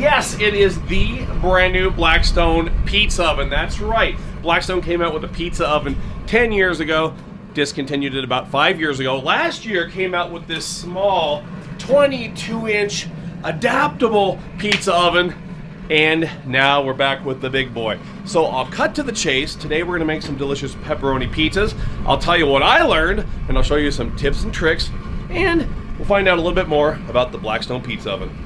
Yes, it is the brand new Blackstone pizza oven. That's right. Blackstone came out with a pizza oven 10 years ago, discontinued it about 5 years ago. Last year came out with this small 22-inch adaptable pizza oven, and now we're back with the big boy. So I'll cut to the chase. Today we're gonna make some delicious pepperoni pizzas. I'll tell you what I learned, and I'll show you some tips and tricks, and we'll find out a little bit more about the Blackstone pizza oven.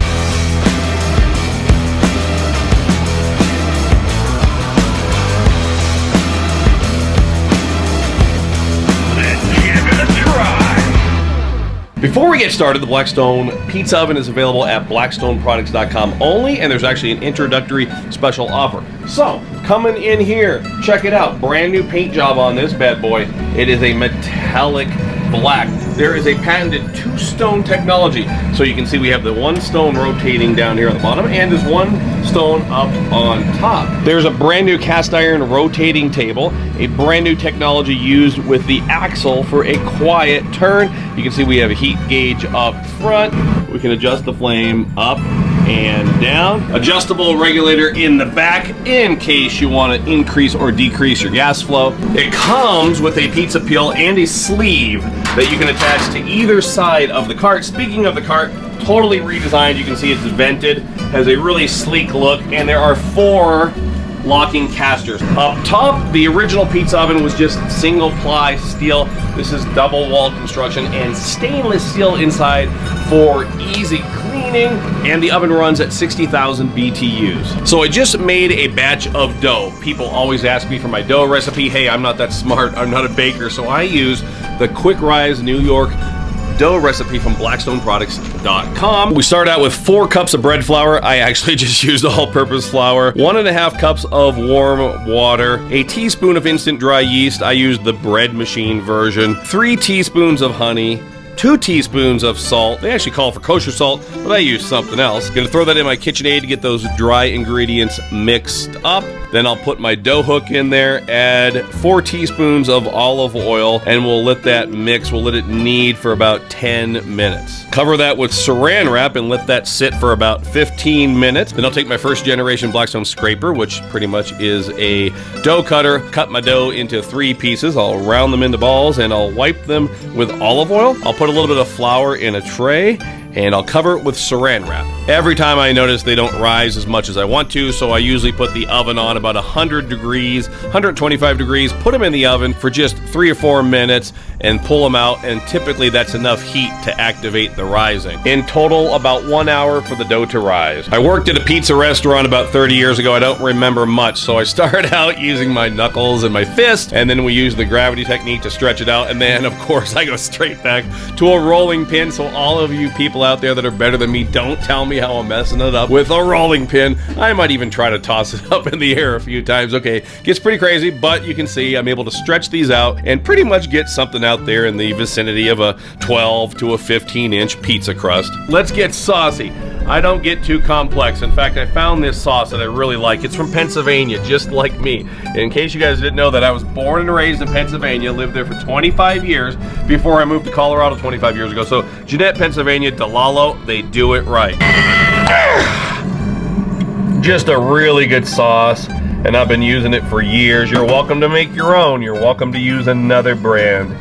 Before we get started, the Blackstone pizza oven is available at blackstoneproducts.com only, and there's actually an introductory special offer. So, coming in here, check it out. Brand new paint job on this bad boy. It is a metallic black. There is a patented two-stone technology. So you can see we have the one stone rotating down here on the bottom, and there's one stone up on top. There's a brand new cast iron rotating table, a brand new technology used with the axle for a quiet turn. You can see we have a heat gauge up front. We can adjust the flame up and down. Adjustable regulator in the back in case you want to increase or decrease your gas flow. It comes with a pizza peel and a sleeve that you can attach to either side of the cart. Speaking of the cart, totally redesigned. You can see it's vented, has a really sleek look, and there are 4 locking casters. Up top, the original pizza oven was just single ply steel. This is double wall construction and stainless steel inside for easy cleaning, and the oven runs at 60,000 BTUs. So I just made a batch of dough. People always ask me for my dough recipe. Hey, I'm not that smart, I'm not a baker, so I use the Quick Rise New York dough recipe from blackstoneproducts.com. We start out with 4 cups of bread flour. I actually just used all-purpose flour. 1.5 cups of warm water. A teaspoon of instant dry yeast. I used the bread machine version. 3 teaspoons of honey. 2 teaspoons of salt. They actually call for kosher salt, but I use something else. Gonna throw that in my KitchenAid to get those dry ingredients mixed up. Then I'll put my dough hook in there, add 4 teaspoons of olive oil, and we'll let that mix. We'll let it knead for about 10 minutes. Cover that with saran wrap and let that sit for about 15 minutes. Then I'll take my first generation Blackstone scraper, which pretty much is a dough cutter, cut my dough into 3 pieces. I'll round them into balls and I'll wipe them with olive oil. I'll put a little bit of flour in a tray, and I'll cover it with saran wrap. Every time I notice they don't rise as much as I want to, so I usually put the oven on about 100 degrees, 125 degrees, put them in the oven for just 3 or 4 minutes, and pull them out, and typically that's enough heat to activate the rising. In total, about 1 hour for the dough to rise. I worked at a pizza restaurant about 30 years ago. I don't remember much, so I started out using my knuckles and my fist, and then we used the gravity technique to stretch it out, and then, of course, I go straight back to a rolling pin, so all of you people out there that are better than me, don't tell me how I'm messing it up with a rolling pin. I might even try to toss it up in the air a few times. Okay, gets pretty crazy, but you can see I'm able to stretch these out and pretty much get something out there in the vicinity of a 12 to a 15-inch pizza crust. Let's get saucy. I don't get too complex. In fact, I found this sauce that I really like. It's from Pennsylvania, just like me. In case you guys didn't know that, I was born and raised in Pennsylvania, lived there for 25 years before I moved to Colorado 25 years ago. So, Jeanette, Pennsylvania, DeLalo, they do it right. Just a really good sauce, and I've been using it for years. You're welcome to make your own. You're welcome to use another brand.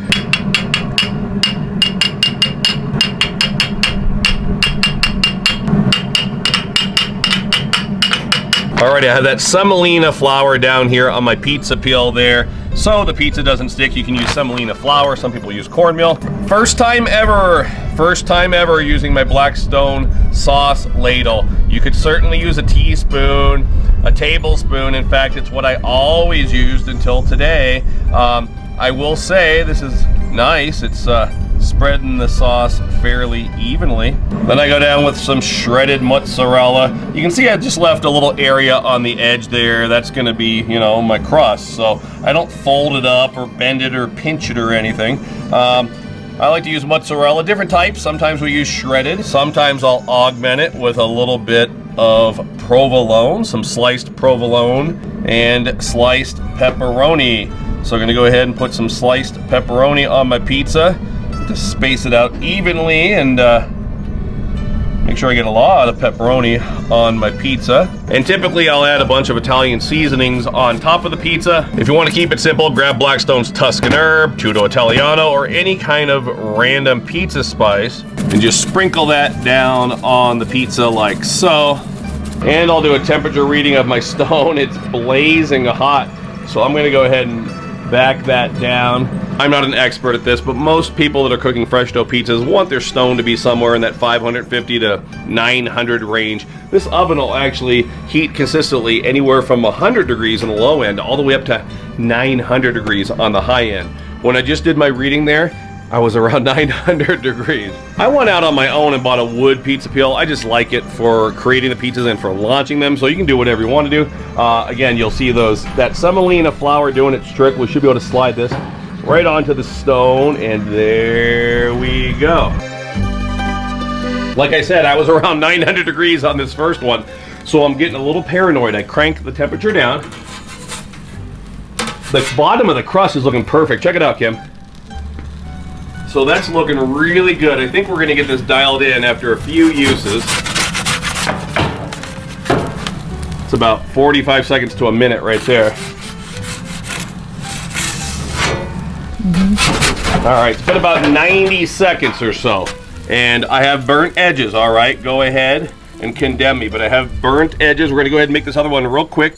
Alrighty, I have that semolina flour down here on my pizza peel there. So the pizza doesn't stick, you can use semolina flour. Some people use cornmeal. First time ever using my Blackstone sauce ladle. You could certainly use a teaspoon, a tablespoon. In fact, it's what I always used until today. I will say this is nice. It's spreading the sauce fairly evenly. Then I go down with some shredded mozzarella. You can see I just left a little area on the edge there. That's gonna be, you know, my crust. So I don't fold it up or bend it or pinch it or anything. I like to use mozzarella, different types. Sometimes we use shredded. Sometimes I'll augment it with a little bit of provolone, some sliced provolone and sliced pepperoni. So I'm gonna go ahead and put some sliced pepperoni on my pizza to space it out evenly, and Make sure I get a lot of pepperoni on my pizza. And typically I'll add a bunch of Italian seasonings on top of the pizza. If you want to keep it simple, grab Blackstone's Tuscan herb, Chudo Italiano, or any kind of random pizza spice, and just sprinkle that down on the pizza like so. And I'll do a temperature reading of my stone. It's blazing hot, so I'm gonna go ahead and back that down. I'm not an expert at this, but most people that are cooking fresh dough pizzas want their stone to be somewhere in that 550 to 900 range. This oven will actually heat consistently anywhere from 100 degrees on the low end all the way up to 900 degrees on the high end. When I just did my reading there, I was around 900 degrees. I went out on my own and bought a wood pizza peel. I just like it for creating the pizzas and for launching them, so you can do whatever you want to do. Again, you'll see that semolina flour doing its trick. We should be able to slide this right onto the stone, and there we go. Like I said, I was around 900 degrees on this first one, so I'm getting a little paranoid. I cranked the temperature down. The bottom of the crust is looking perfect. Check it out, Kim. So that's looking really good. I think we're gonna get this dialed in after a few uses. It's about 45 seconds to a minute right there. All right, it's been about 90 seconds or so. And I have burnt edges, all right? Go ahead and condemn me, but I have burnt edges. We're gonna go ahead and make this other one real quick.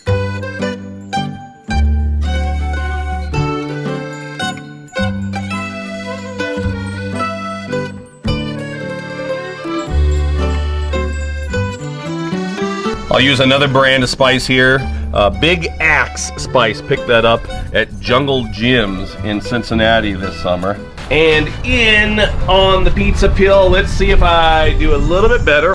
I'll use another brand of spice here. Big Axe spice. Picked that up at Jungle Jim's in Cincinnati this summer. And in on the pizza peel, let's see if I do a little bit better.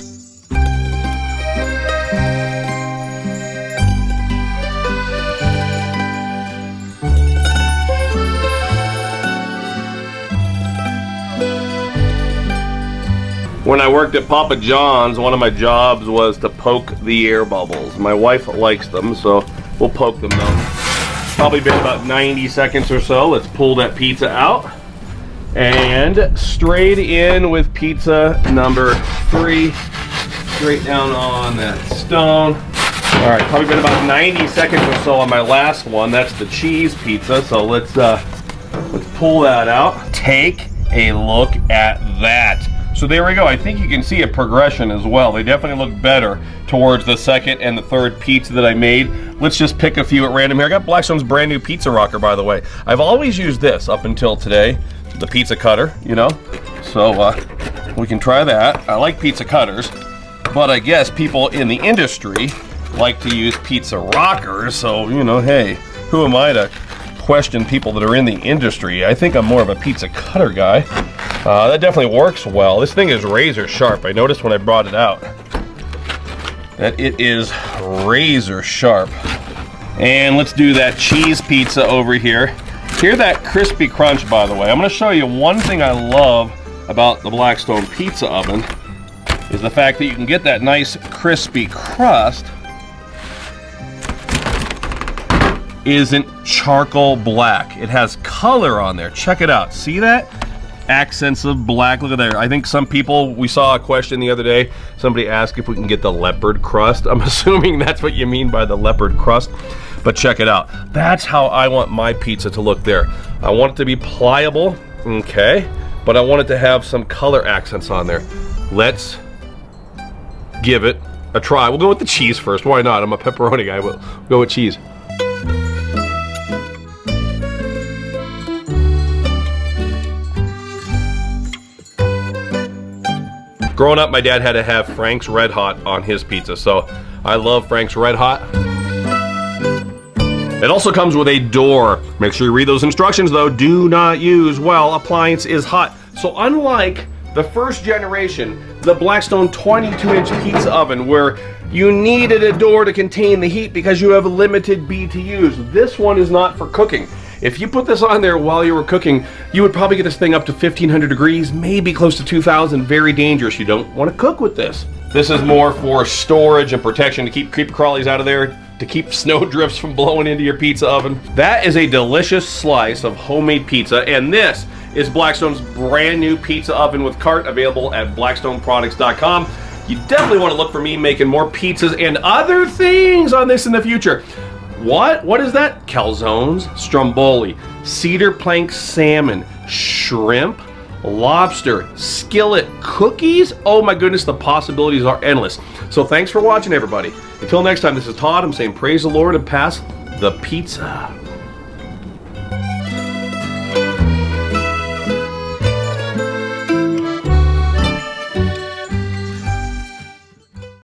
When I worked at Papa John's, one of my jobs was to poke the air bubbles. My wife likes them, so we'll poke them though. Probably been about 90 seconds or so. Let's pull that pizza out. And straight in with pizza number 3. Straight down on that stone. All right, probably been about 90 seconds or so on my last one. That's the cheese pizza, so let's pull that out. Take a look at that. So there we go. I think you can see a progression as well. They definitely look better towards the second and the third pizza that I made. Let's just pick a few at random here. I got Blackstone's brand new pizza rocker, by the way. I've always used this up until today, the pizza cutter, you know. So we can try that. I like pizza cutters, but I guess people in the industry like to use pizza rockers. So, you know, hey, who am I to question people that are in the industry? I think I'm more of a pizza cutter guy. That definitely works well. This thing is razor sharp. I noticed when I brought it out that it is razor sharp. And let's do that cheese pizza over here. Hear that crispy crunch, by the way. I'm going to show you one thing I love about the Blackstone pizza oven is the fact that you can get that nice crispy crust isn't charcoal black. It has color on there. Check it out. See that? Accents of black. Look at there. I think some people, we saw a question the other day, somebody asked if we can get the leopard crust. I'm assuming that's what you mean by the leopard crust, but check it out. That's how I want my pizza to look there. I want it to be pliable, okay, but I want it to have some color accents on there. Let's give it a try. We'll go with the cheese first. Why not? I'm a pepperoni guy. We'll go with cheese. Growing up, my dad had to have Frank's Red Hot on his pizza, so I love Frank's Red Hot. It also comes with a door. Make sure you read those instructions though. Do not use while appliance is hot. So unlike the first generation, the Blackstone 22-inch pizza oven, where you needed a door to contain the heat because you have limited BTUs, this one is not for cooking. If you put this on there while you were cooking, you would probably get this thing up to 1,500 degrees, maybe close to 2,000. Very dangerous. You don't want to cook with this. This is more for storage and protection to keep creepy crawlies out of there, to keep snow drifts from blowing into your pizza oven. That is a delicious slice of homemade pizza, and this is Blackstone's brand new pizza oven with cart, available at blackstoneproducts.com. you definitely want to look for me making more pizzas and other things on this in the future. What is that? Calzones, stromboli, cedar plank salmon, shrimp, lobster, skillet, cookies. Oh my goodness, the possibilities are endless. So thanks for watching, everybody. Until next time, this is Todd. I'm saying praise the Lord and pass the pizza.